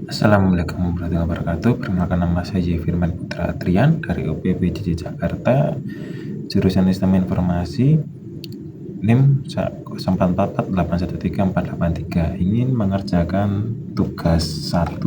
Assalamualaikum warahmatullahi wabarakatuh. Perkenalkan, nama saya Firman Putra Trian dari UPBJJ Jakarta, jurusan Sistem Informasi, NIM 0448134883. Ingin mengerjakan tugas 1,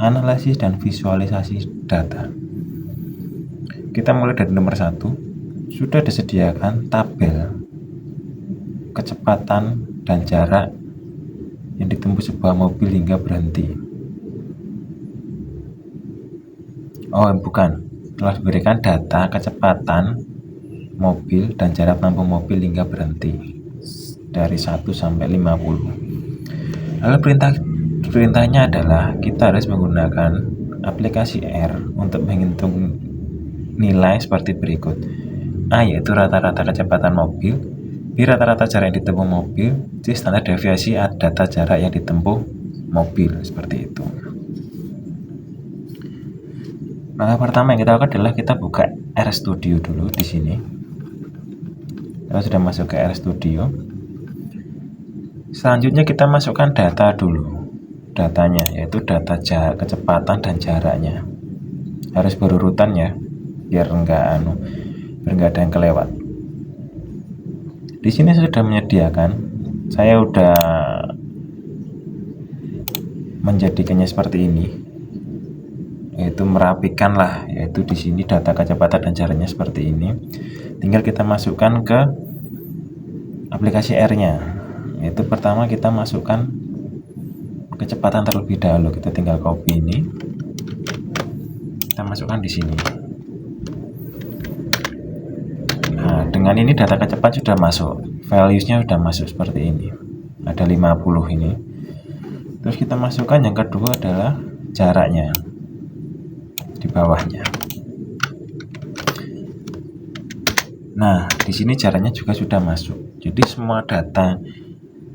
analisis dan visualisasi data. Kita mulai dari nomor 1. Sudah disediakan tabel kecepatan dan jarak yang ditempuh sebuah mobil hingga berhenti. Oh, bukan. Telah diberikan data kecepatan mobil dan jarak menempuh mobil hingga berhenti dari 1 sampai 50. Lalu perintahnya adalah kita harus menggunakan aplikasi R untuk menghitung nilai seperti berikut. A yaitu rata-rata kecepatan mobil, B rata-rata jarak yang ditempuh mobil, C standar deviasi data jarak yang ditempuh mobil, seperti itu. Langkah pertama yang kita lakukan adalah kita buka RStudio dulu di sini. Kita sudah masuk ke RStudio. Selanjutnya kita masukkan data dulu. Datanya yaitu data kecepatan dan jaraknya. Harus berurutan ya, biar enggak ada yang kelewat. Di sini sudah menyediakan. Saya udah menjadikannya seperti ini. Yaitu merapikan lah, yaitu di sini data kecepatan dan jaraknya seperti ini. Tinggal kita masukkan ke aplikasi R-nya. Yaitu pertama kita masukkan kecepatan terlebih dahulu. Kita tinggal copy ini. Kita masukkan di sini. Nah, dengan ini data kecepatan sudah masuk. Values-nya sudah masuk seperti ini. Ada 50 ini. Terus kita masukkan yang kedua adalah jaraknya. Di bawahnya. Nah, di sini jaraknya juga sudah masuk. Jadi semua data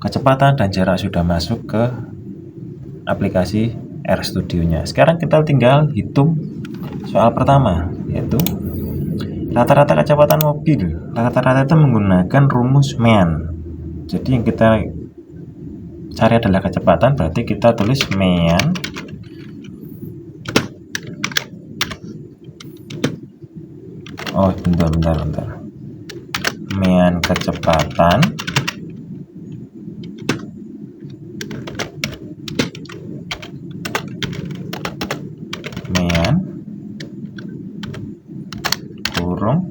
kecepatan dan jarak sudah masuk ke aplikasi RStudio-nya. Sekarang kita tinggal hitung soal pertama, yaitu rata-rata kecepatan mobil. Rata-rata itu menggunakan rumus MEAN. Jadi yang kita cari adalah kecepatan, berarti kita tulis MEAN bentar. MEAN kecepatan MEAN kurung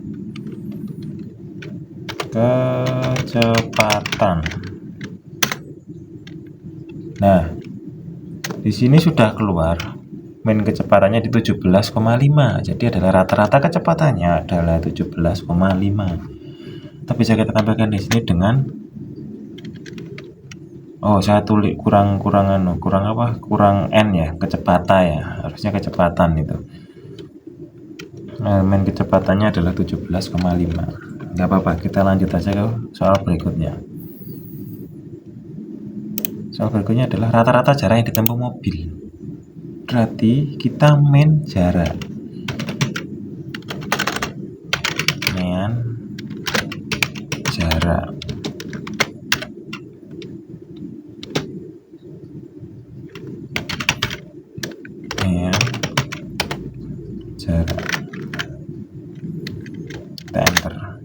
kecepatan. Nah, di sini sudah keluar min kecepatannya di 17,5. Jadi adalah rata-rata kecepatannya adalah 17,5. Tapi bisa kita tampilkan di sini dengan saya tulis kurang n ya, kecepatan ya. Harusnya kecepatan itu. Min kecepatannya adalah 17,5. Enggak apa-apa, kita lanjut aja ke soal berikutnya. Soal berikutnya adalah rata-rata jarak yang ditempuh mobil. Berarti kita main jarak. MEAN jarak. MEAN jarak. Kita enter.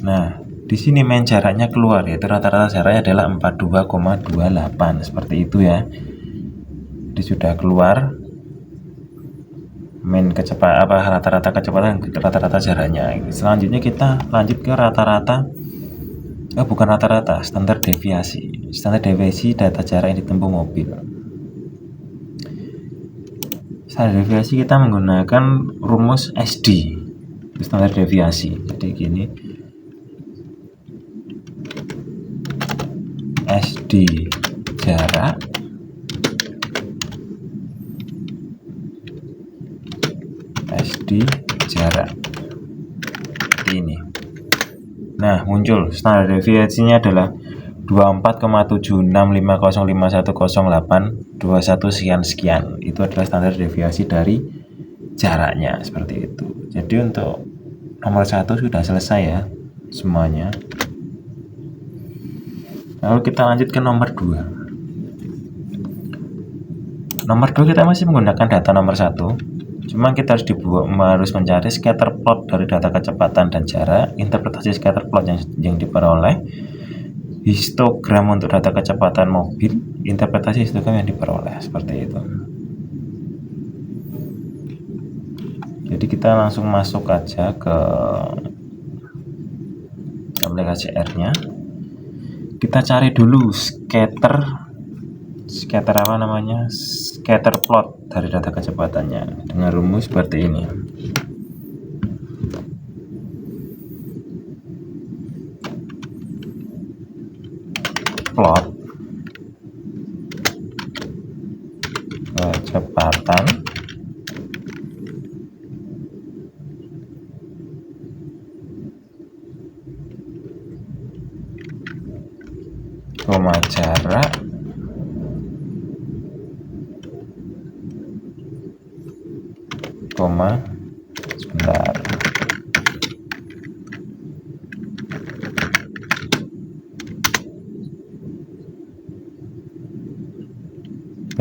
Nah, di sini main jaraknya keluar, yaitu rata-rata jaraknya adalah 42,28 seperti itu ya. Ini sudah keluar min kecepatan rata-rata kecepatan, rata-rata jaraknya. Selanjutnya kita lanjut ke standar deviasi data jarak yang ditempuh mobil. Standar deviasi kita menggunakan rumus SD. Standar deviasi. Jadi gini. SD jarak ini. Nah, muncul standar deviasinya adalah 24,7650510821 sekian. Itu adalah standar deviasi dari jaraknya, seperti itu. Jadi untuk nomor 1 sudah selesai ya semuanya. Lalu kita lanjut ke nomor 2. Nomor 2 kita masih menggunakan data nomor 1. Cuma kita harus mencari scatter plot dari data kecepatan dan jarak, interpretasi scatter plot yang diperoleh, histogram untuk data kecepatan mobil, interpretasi histogram yang diperoleh, seperti itu. Jadi kita langsung masuk aja ke aplikasi R-nya. Kita cari dulu scatter plot dari data kecepatannya dengan rumus seperti ini. Plot kecepatan koma jarak koma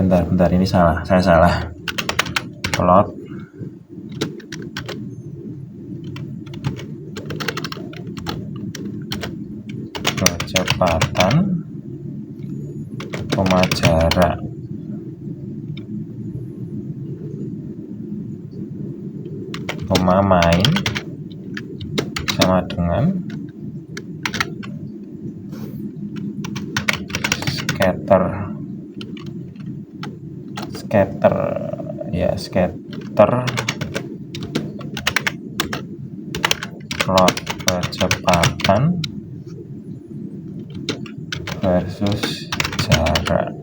sebentar ini saya salah. Plot kecepatan koma jarak koma main sama dengan scatter plot kecepatan versus jarak.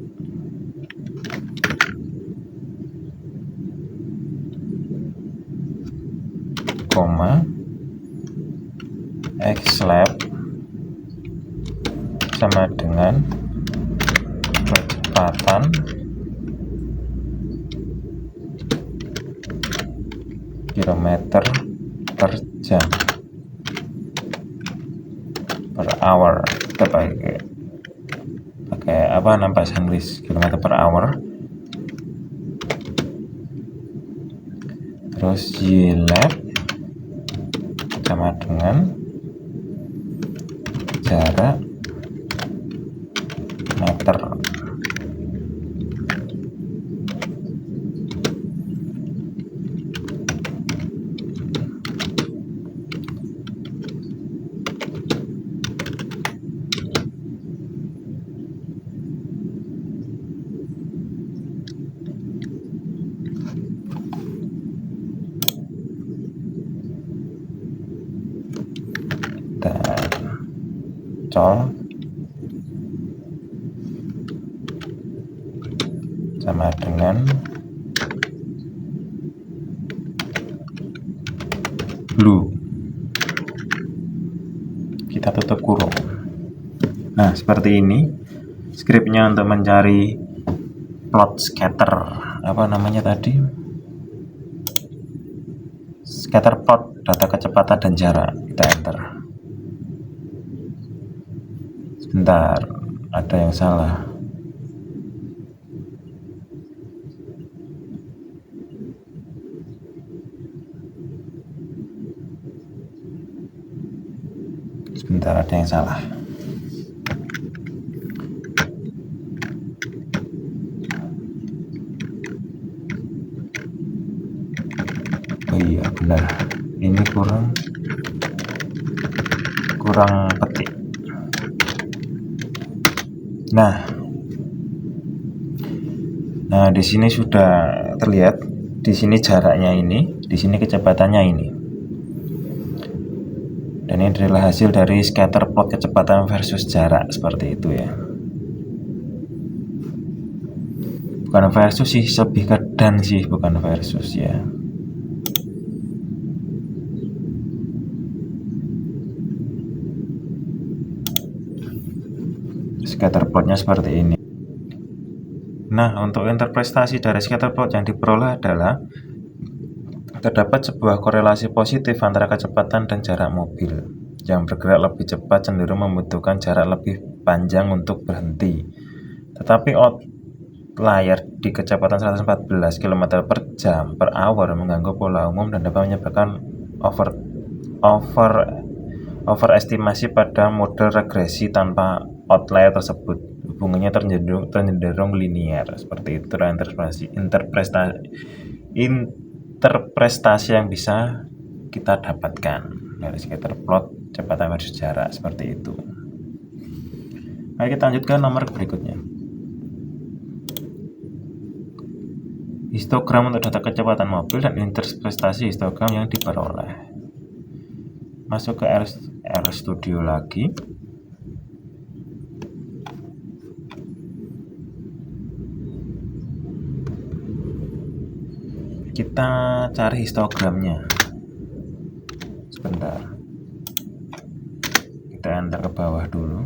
Koma xlab sama dengan kecepatan kilometer per jam per hour. Kita pakai bahasa Inggris, kilometer per hour. Terus ylab sama dengan jarak meter. Dan col sama dengan blue. Kita tutup kurung. Nah, seperti ini skripnya untuk mencari plot scatter scatter plot data kecepatan dan jarak. Kita enter. Sebentar, ada yang salah. Oh iya, benar. Ini kurang petik. Nah, di sini sudah terlihat. Di sini jaraknya ini, di sini kecepatannya ini. Dan ini adalah hasil dari scatter plot kecepatan versus jarak, seperti itu ya. Bukan versus sih, lebih ke dan sih, bukan versus ya. Scatter plotnya seperti ini. Nah, untuk interpretasi dari scatter plot yang diperoleh adalah terdapat sebuah korelasi positif antara kecepatan dan jarak mobil. Yang bergerak lebih cepat cenderung membutuhkan jarak lebih panjang untuk berhenti. Tetapi layar di kecepatan 114 km per jam per hour mengganggu pola umum dan dapat menyebabkan overestimasi pada model regresi tanpa outlier tersebut. Hubungannya cenderung linear. Seperti itu interpretasi yang bisa kita dapatkan dari scatter plot kecepatan versus jarak seperti itu. Mari kita lanjutkan nomor berikutnya. Histogram untuk data kecepatan mobil dan interpretasi histogram yang diperoleh. Masuk ke RStudio lagi. Kita cari histogramnya. Sebentar. Kita enter ke bawah dulu.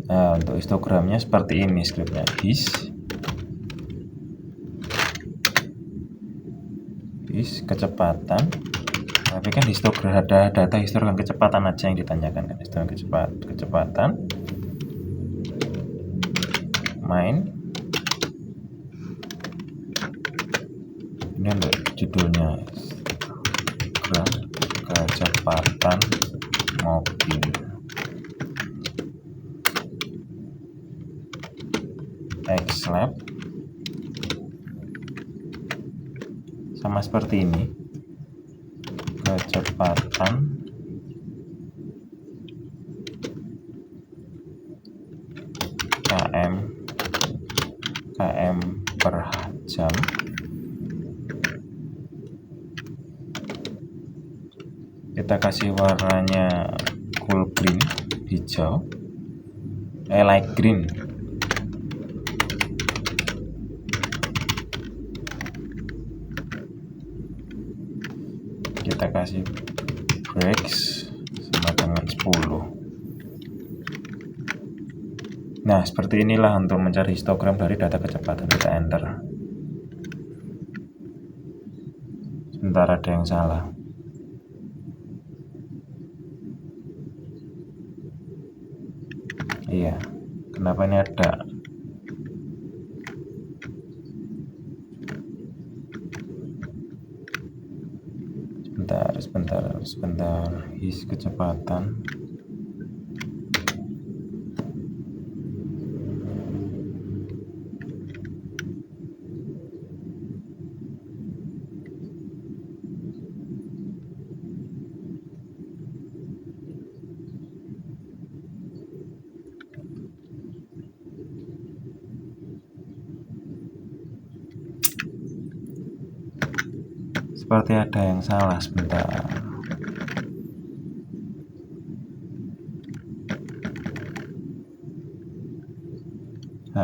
Nah, untuk histogramnya seperti ini skripnya. His kecepatan. Tapi kan histogram ada data histogram kecepatan aja yang ditanyakan kan. Histogram kecepatan. Main. Ini untuk judulnya histogram kecepatan mobil. Xlab sama seperti ini, kecepatan km per jam. Kita kasih warnanya cool green, hijau, light green. Kita kasih brakes sama dengan 10. Nah, seperti inilah untuk mencari histogram dari data kecepatan. Kita enter. Sebentar, ada yang salah. Iya, kenapa ini ada? Sebentar. His kecepatan. Seperti ada yang salah, sebentar.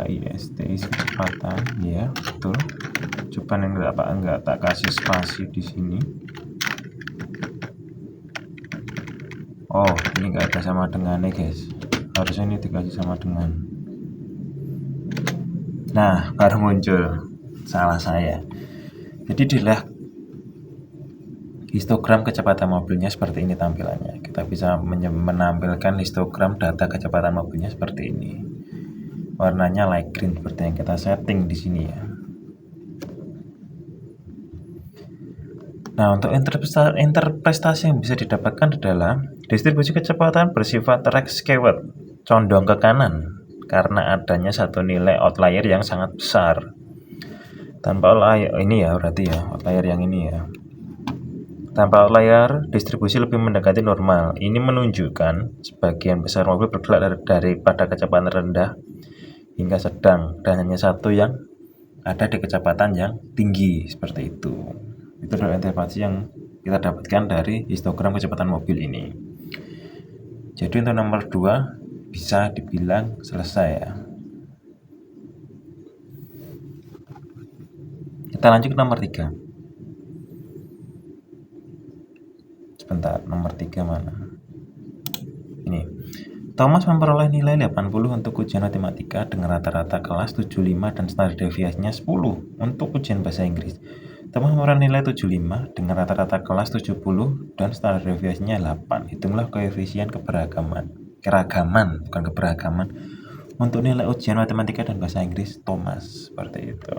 HIST kecepatan, ya betul. Coba enggak tak kasih spasi di sini. Oh, ini enggak ada sama dengannya guys. Harusnya ini dikasih sama dengan. Nah, baru muncul. Salah saya. Jadi dilihat histogram kecepatan mobilnya seperti ini tampilannya. Kita bisa menampilkan histogram data kecepatan mobilnya seperti ini. Warnanya light green seperti yang kita setting di sini ya. Nah, untuk interpretasi yang bisa didapatkan adalah distribusi kecepatan bersifat right-skewed, condong ke kanan karena adanya satu nilai outlier yang sangat besar. Tanpa outlier ini ya, berarti ya outlier yang ini ya. Tanpa outlier, distribusi lebih mendekati normal. Ini menunjukkan sebagian besar mobil bergerak daripada kecepatan rendah hingga sedang, dan hanya satu yang ada di kecepatan yang tinggi, seperti itu. Itu adalah interpretasi yang kita dapatkan dari histogram kecepatan mobil ini. Jadi untuk nomor 2 bisa dibilang selesai ya. Kita lanjut ke nomor 3. Sebentar, nomor 3 mana? Ini. Thomas memperoleh nilai 80 untuk ujian matematika dengan rata-rata kelas 75 dan standar deviasinya 10 untuk ujian bahasa Inggris. Thomas memperoleh nilai 75 dengan rata-rata kelas 70 dan standar deviasinya 8. Hitunglah koefisien keragaman, bukan keberagaman, Untuk nilai ujian matematika dan bahasa Inggris Thomas, seperti itu.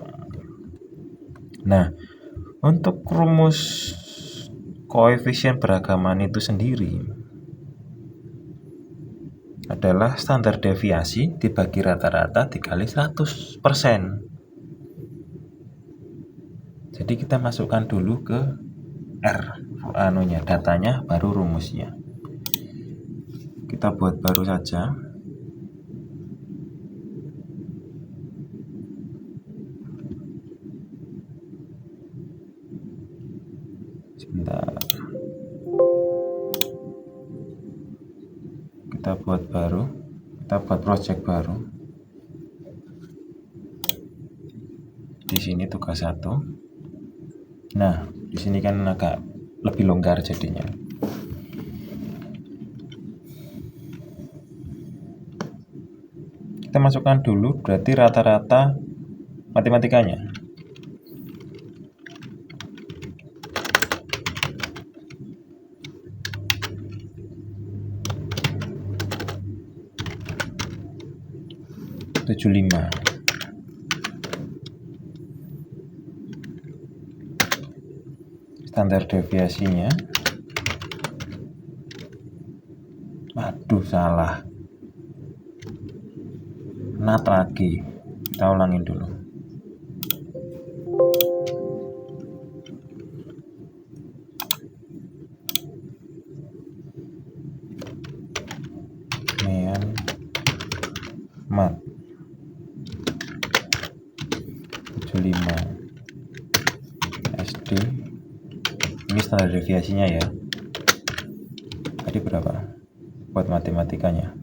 Nah, untuk rumus koefisien beragaman itu sendiri adalah standar deviasi dibagi rata-rata dikali 100%. Jadi kita masukkan dulu ke R datanya, baru rumusnya. Kita buat baru saja. Sebentar. Kita buat project baru. Di sini tugas 1. Nah, di sini kan agak lebih longgar jadinya. Kita masukkan dulu berarti rata-rata matematikanya. (75). Standar deviasinya, waduh salah, nat lagi, kita ulangin dulu. Mat 75 SD. Ini standar deviasinya ya. Tadi berapa buat matematikanya?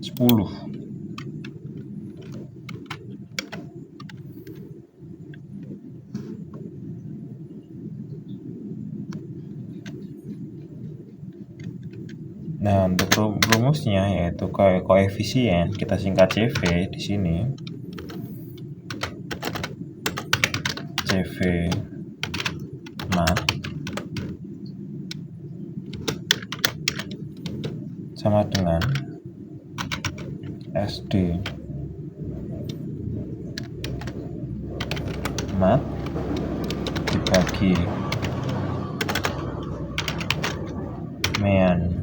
Sepuluh. Nah, untuk rumusnya yaitu koefisien, kita singkat CV di sini. CV mat sama dengan SD mat dibagi mean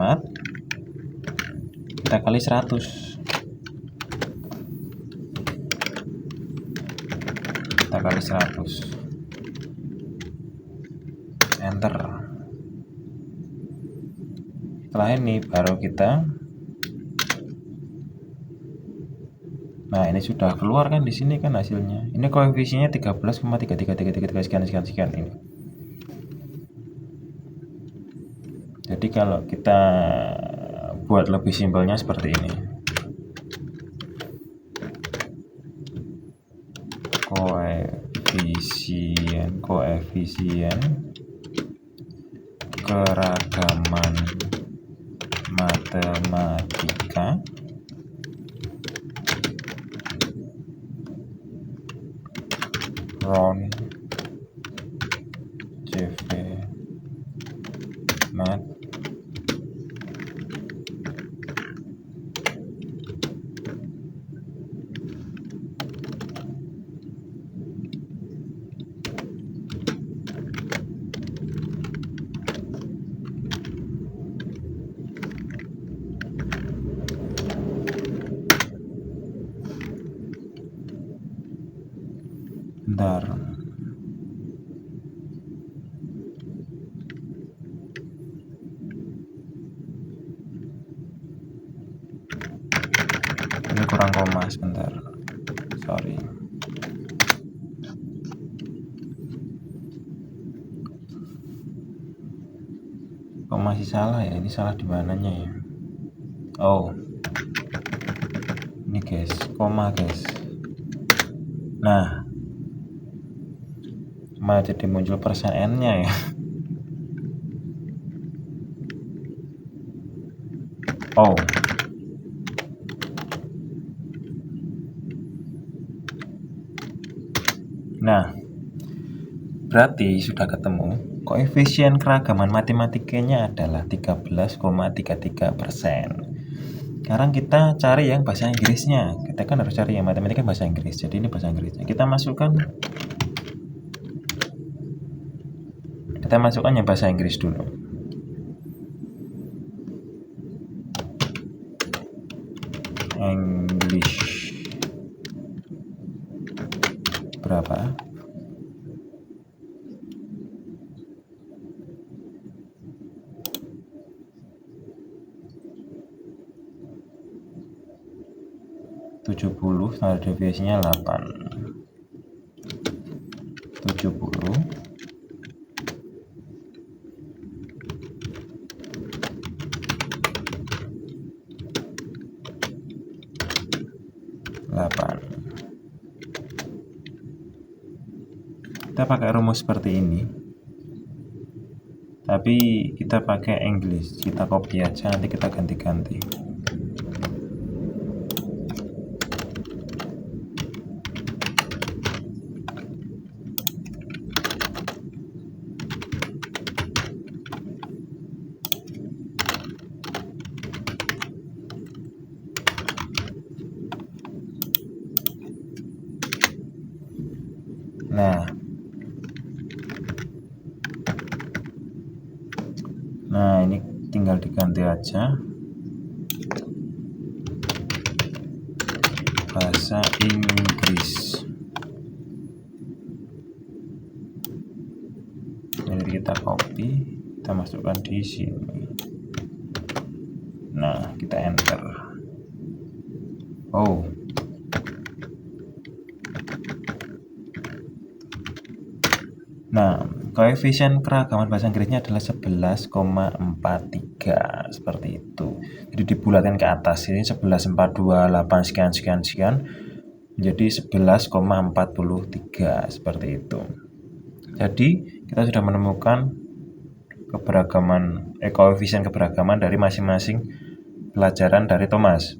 mat, kita kali 100. Kita kali 100. Enter. Setelah ini baru kita, nah ini sudah keluar kan di sini kan hasilnya. Ini koefisiennya 13,33333 sekian ini. Jadi kalau kita buat lebih simpelnya seperti ini. Koefisien keragaman matematika Ron CV mat bentar. Ini kurang koma sebentar, sorry. Kok masih salah ya? Ini salah di mananya ya? Oh, ini guys, koma guys. Nah, malah jadi muncul persen n-nya ya. Oh, Nah, berarti sudah ketemu koefisien keragaman matematikanya adalah 13,33%. Sekarang kita cari yang bahasa Inggrisnya. Kita kan harus cari yang matematika bahasa Inggris. Jadi ini bahasa Inggrisnya. Kita masukkan yang bahasa Inggris dulu. English berapa? Standar deviasinya 8. 70 8. Kita pakai rumus seperti ini, tapi kita pakai English. Kita copy aja, nanti kita ganti-ganti. Nah, ini tinggal diganti aja bahasa Inggris. Jadi kita copy, kita masukkan di sini. Nah, kita enter. Oh, nah, koefisien keragaman bahasa Inggrisnya adalah 11,43 seperti itu. Jadi dibulatkan ke atas ini 11,428 sekian menjadi 11,43 seperti itu. Jadi kita sudah menemukan koefisien keberagaman dari masing-masing pelajaran dari Thomas,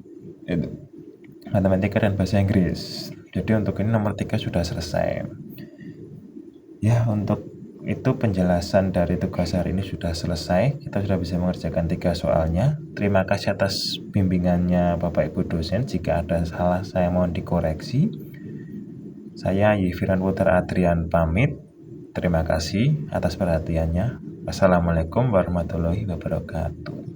matematika dan bahasa Inggris. Jadi untuk ini nomor 3 sudah selesai. Ya, untuk itu penjelasan dari tugas hari ini sudah selesai. Kita sudah bisa mengerjakan 3 soalnya. Terima kasih atas bimbingannya Bapak Ibu dosen. Jika ada salah saya mohon dikoreksi. Saya Yviran Putra Adrian pamit. Terima kasih atas perhatiannya. Wassalamualaikum warahmatullahi wabarakatuh.